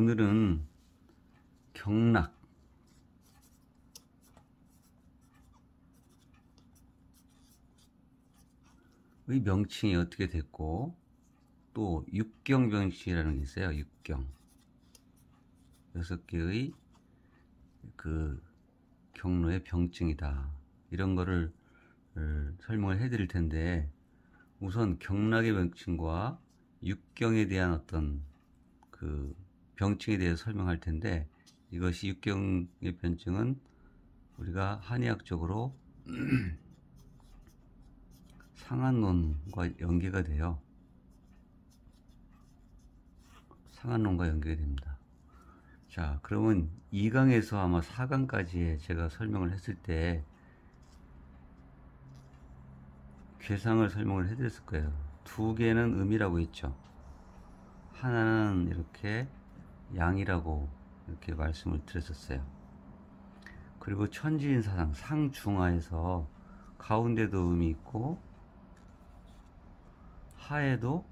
오늘은 경락의 명칭이 어떻게 됐고, 또 육경 명칭이라는 게 있어요. 육경 6개의 그 경로의 병증이다, 이런 거를 설명을 해 드릴 텐데, 우선 경락의 명칭과 육경에 대한 어떤 그 병증에 대해서 설명할 텐데, 이것이 육경의 병증은 우리가 한의학적으로 상한론과 연계가 돼요. 상한론과 연계가 됩니다. 자, 그러면 2강에서 아마 4강까지 제가 설명을 했을 때 괴상을 설명을 해드렸을 거예요. 두 개는 음이라고 했죠. 하나는 이렇게 양이라고 이렇게 말씀을 드렸었어요. 그리고 천지인사상 상중하에서 가운데도 음이 있고 하에도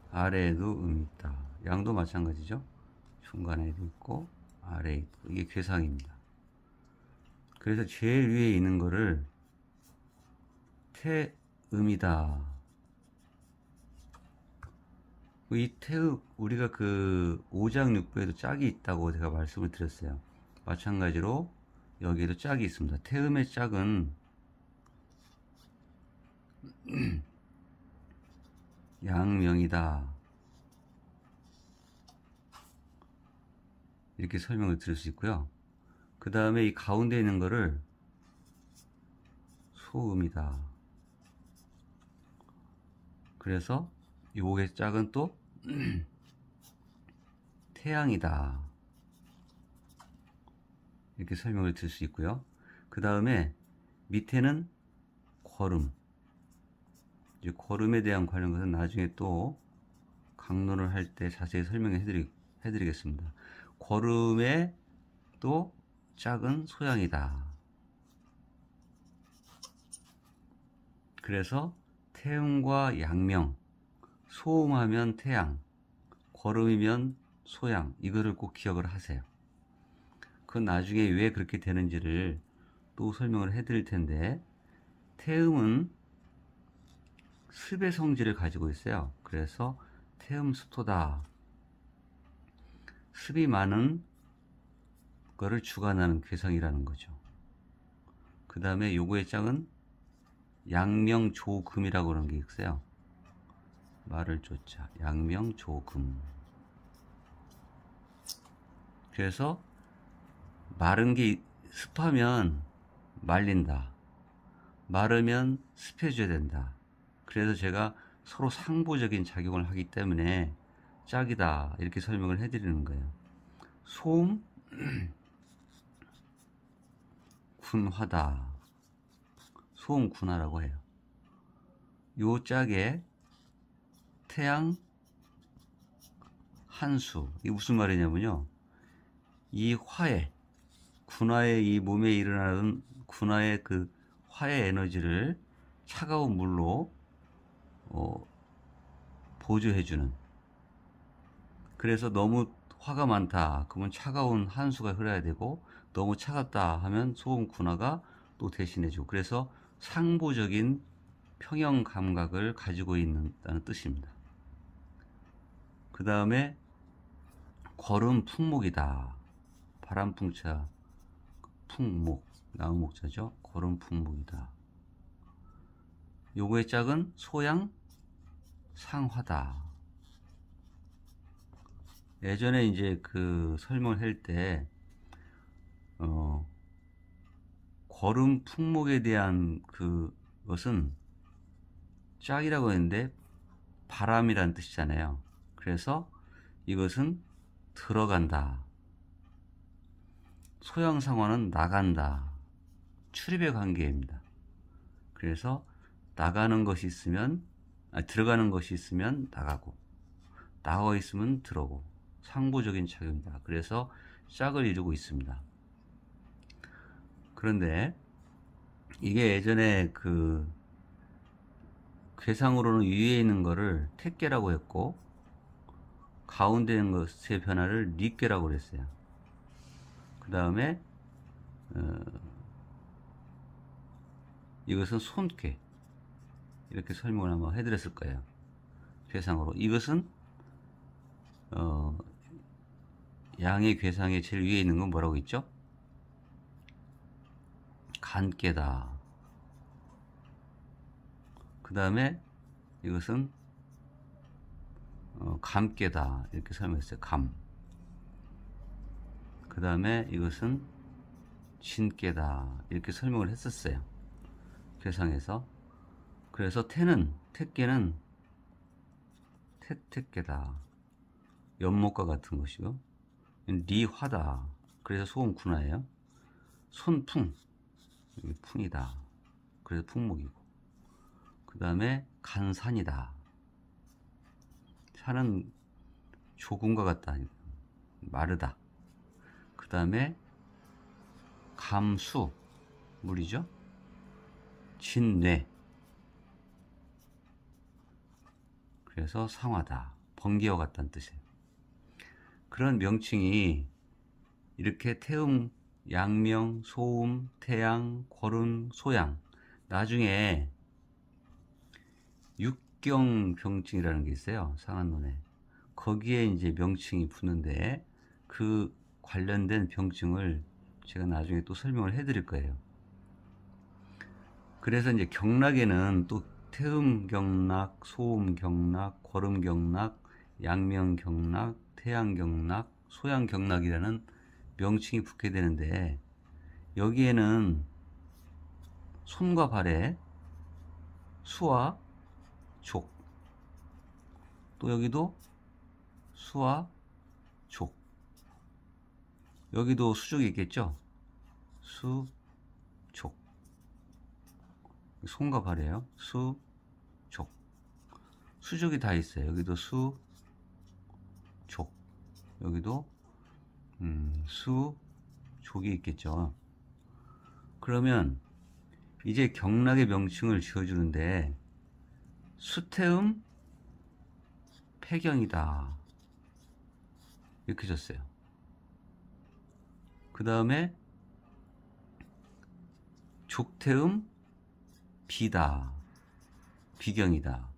아래에도 음이 있다. 양도 마찬가지죠. 중간에도 있고 아래에 있고, 이게 괴상입니다. 그래서 제일 위에 있는 거를 태음이다. 이 태음, 우리가 그 오장육부에도 짝이 있다고 제가 말씀을 드렸어요. 마찬가지로 여기에도 짝이 있습니다. 태음의 짝은 양명이다, 이렇게 설명을 드릴 수 있고요. 그 다음에 이 가운데 있는 거를 소음이다. 그래서 요게 짝은 또 태양이다, 이렇게 설명을 드릴 수 있고요. 그 다음에 밑에는 거름. 이제 거름에 대한 관련 것은 나중에 또 강론을 할 때 자세히 설명해 드리겠습니다. 거름의 또 짝은 소양이다. 그래서 태음과 양명, 소음하면 태양, 거름이면 소양, 이거를 꼭 기억을 하세요. 그건 나중에 왜 그렇게 되는지를 또 설명을 해 드릴 텐데, 태음은 습의 성질을 가지고 있어요. 그래서 태음습토다. 습이 많은 거를 주관하는 괴상이라는 거죠. 그 다음에 요거의 짝은 양명조금이라고 하는 게 있어요. 말을 쫓아 양명조금. 그래서 마른 게 습하면 말린다, 마르면 습해져야 된다. 그래서 제가 서로 상보적인 작용을 하기 때문에 짝이다, 이렇게 설명을 해드리는 거예요. 소음 군화다, 소음 군화라고 해요. 요 짝에 태양 한수, 이게 무슨 말이냐면요, 이 화에, 군화의 이 몸에 일어나는 군화의 그 화의 에너지를 차가운 물로 보조해주는. 그래서 너무 화가 많다 그러면 차가운 한수가 흘러야 되고, 너무 차갑다 하면 소음 군화가 또 대신해주고, 그래서 상보적인 평형 감각을 가지고 있다는 뜻입니다. 그 다음에 거름 풍목이다. 바람풍차 풍목, 나무목자죠. 거름 풍목이다. 요거의 짝은 소양 상화다. 예전에 이제 그 설명을 할 때 거름 풍목에 대한 그것은 짝이라고 했는데 바람이라는 뜻이잖아요. 그래서 이것은 들어간다, 소양상화는 나간다, 출입의 관계입니다. 그래서 나가는 것이 있으면, 들어가는 것이 있으면 나가고, 나가 있으면 들어오고, 상부적인 작용이다. 그래서 짝을 이루고 있습니다. 그런데 이게 예전에 그 괴상으로는 위에 있는 거를 택계라고 했고, 가운데 있는 것의 변화를 리께라고 그랬어요. 그 다음에 이것은 손괴, 이렇게 설명을 한번 해드렸을 거예요. 괴상으로. 이것은 양의 괴상의 제일 위에 있는 건 뭐라고 했죠? 간괴다. 그 다음에 이것은 감괴다, 이렇게 설명했어요. 감. 그 다음에 이것은 진괴다, 이렇게 설명을 했었어요. 괴상에서. 그래서 택괴는 택괴다, 연못과 같은 것이고, 리화다, 그래서 소음 군화예요. 손풍, 여기 풍이다, 그래서 풍목이고. 그 다음에 간산이다, 산은 조금과 같다, 마르다. 그 다음에 감수, 물이죠. 진뇌, 그래서 상하다, 번개와 같다는 뜻이에요. 그런 명칭이 이렇게 태음, 양명, 소음, 태양, 거름, 소양, 나중에 육경병증이라는 게 있어요. 상한론에. 거기에 이제 명칭이 붙는데 그 관련된 병증을 제가 나중에 또 설명을 해드릴 거예요. 그래서 이제 경락에는 또 태음경락, 소음경락, 거름경락, 양명경락, 태양경락, 소양경락이라는 명칭이 붙게 되는데, 여기에는 손과 발에 수와 족, 또 여기도 수와 족, 여기도 수족이 있겠죠. 수, 족, 손과 발에요. 수, 족, 수족이 다 있어요. 여기도 수, 족, 여기도 수, 족이 있겠죠. 그러면 이제 경락의 명칭을 지어주는데, 수태음 폐경이다, 이렇게 줬어요. 그 다음에 족태음 비다, 비경이다.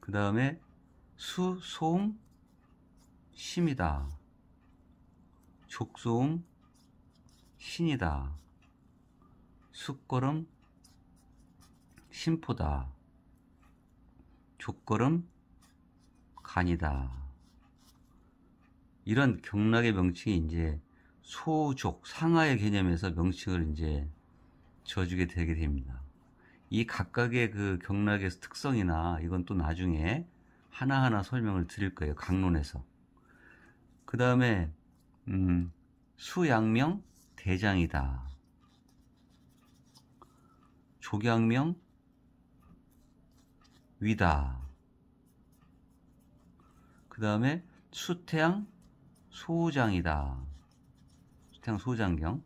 그 다음에 수, 소음 심이다, 족소음 신이다. 숫걸음 심포다, 족걸음 간이다. 이런 경락의 명칭이 이제 소족, 상하의 개념에서 명칭을 이제 지어주게 되게 됩니다. 이 각각의 그 경락의 특성이나 이건 또 나중에 하나하나 설명을 드릴 거예요. 강론에서. 그 다음에 수양명 대장이다, 족양명 위다. 그 다음에 수태양 소장이다, 수태양 소장경.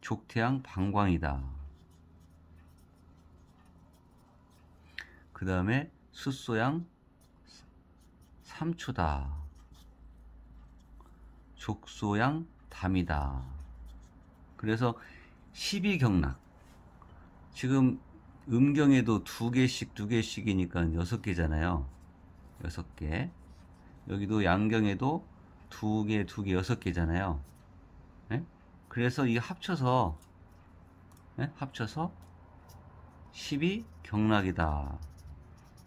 족태양 방광이다. 그 다음에 수소양 삼초다, 족소양 담이다. 그래서 12경락, 지금 음경에도 2개씩 2개씩이니까 6개잖아요. 6개. 여기도 양경에도 2개 2개 6개잖아요. 네? 그래서 이게 합쳐서 12경락이다,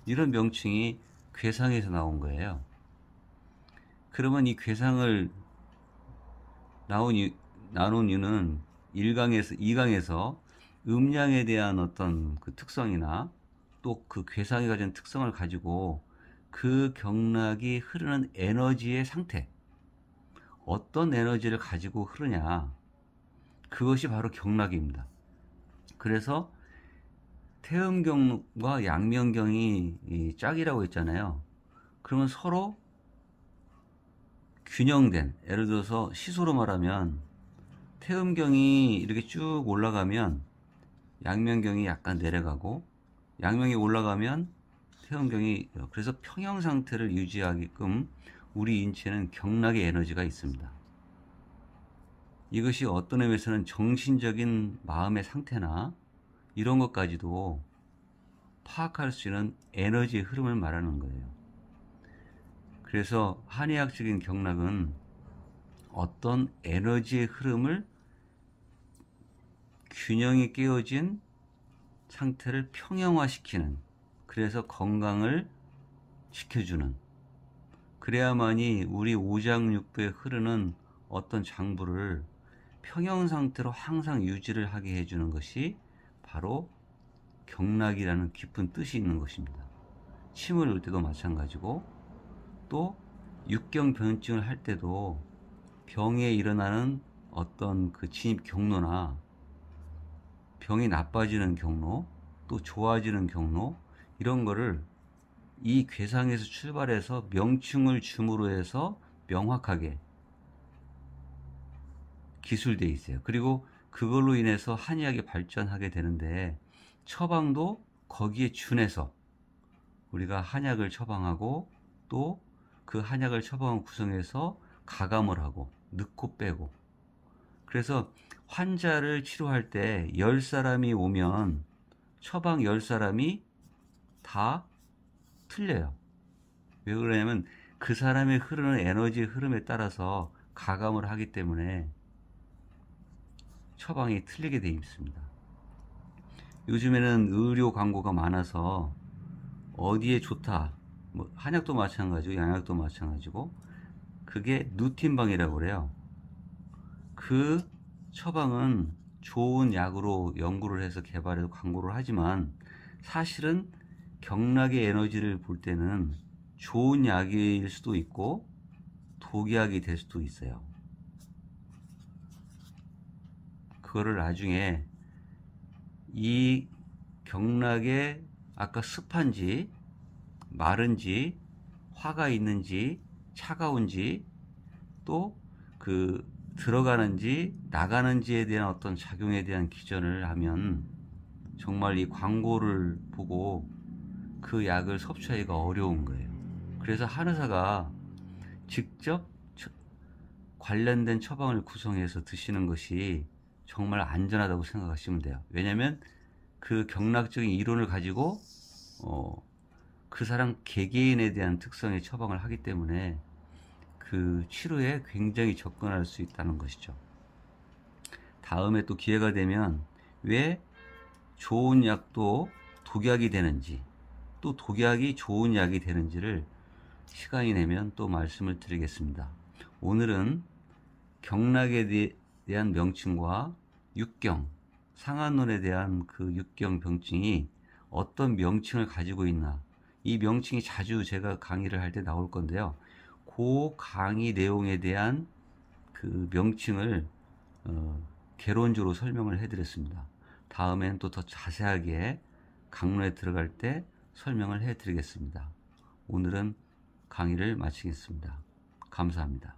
이런 명칭이 괴상에서 나온 거예요. 그러면 이 괴상을 나눈 이유는 2강에서 음양에 대한 어떤 그 특성이나 또 그 괴상이 가진 특성을 가지고 그 경락이 흐르는 에너지의 상태, 어떤 에너지를 가지고 흐르냐, 그것이 바로 경락입니다. 그래서 태음경과 양명경이 짝이라고 했잖아요. 그러면 서로 균형된, 예를 들어서 시소로 말하면 태음경이 이렇게 쭉 올라가면 양명경이 약간 내려가고, 양명이 올라가면 태음경이, 그래서 평형 상태를 유지하게끔 우리 인체는 경락의 에너지가 있습니다. 이것이 어떤 의미에서는 정신적인 마음의 상태나 이런 것까지도 파악할 수 있는 에너지의 흐름을 말하는 거예요. 그래서 한의학적인 경락은 어떤 에너지의 흐름을 균형이 깨어진 상태를 평형화시키는, 그래서 건강을 지켜주는, 그래야만이 우리 오장육부에 흐르는 어떤 장부를 평형 상태로 항상 유지를 하게 해주는 것이 바로 경락이라는 깊은 뜻이 있는 것입니다. 침을 올 때도 마찬가지고, 또 육경변증을 할 때도 병에 일어나는 어떤 그 진입 경로나 병이 나빠지는 경로, 또 좋아지는 경로, 이런 거를 이 괴상에서 출발해서 명칭을 줌으로 해서 명확하게 기술되어 있어요. 그리고 그걸로 인해서 한의학이 발전하게 되는데, 처방도 거기에 준해서 우리가 한약을 처방하고, 또 그 한약을 처방을 구성해서 가감을 하고 넣고 빼고, 그래서 환자를 치료할 때 10사람이 오면 처방 10사람이 다 틀려요. 왜 그러냐면 그 사람의 흐르는 에너지의 흐름에 따라서 가감을 하기 때문에 처방이 틀리게 되어 있습니다. 요즘에는 의료 광고가 많아서 어디에 좋다, 뭐 한약도 마찬가지고 양약도 마찬가지고, 그게 누틴방이라고 그래요. 그 처방은 좋은 약으로 연구를 해서 개발해서 광고를 하지만, 사실은 경락의 에너지를 볼 때는 좋은 약일 수도 있고 독약이 될 수도 있어요. 그거를 나중에 이 경락에 아까 습한지 마른지 화가 있는지 차가운지, 또 그 들어가는지 나가는지에 대한 어떤 작용에 대한 기전을 하면 정말 이 광고를 보고 그 약을 섭취하기가 어려운 거예요. 그래서 한의사가 직접 관련된 처방을 구성해서 드시는 것이 정말 안전하다고 생각하시면 돼요. 왜냐하면 그 경락적인 이론을 가지고 그 사람 개개인에 대한 특성의 처방을 하기 때문에 그 치료에 굉장히 접근할 수 있다는 것이죠. 다음에 또 기회가 되면 왜 좋은 약도 독약이 되는지, 또 독약이 좋은 약이 되는지를 시간이 되면 또 말씀을 드리겠습니다. 오늘은 경락에 대한 명칭과 육경, 상한론에 대한 그 육경 병증이 어떤 명칭을 가지고 있나, 이 명칭이 자주 제가 강의를 할 때 나올 건데요. 그 강의 내용에 대한 그 명칭을 개론적으로 설명을 해드렸습니다. 다음엔 또 더 자세하게 강론에 들어갈 때 설명을 해드리겠습니다. 오늘은 강의를 마치겠습니다. 감사합니다.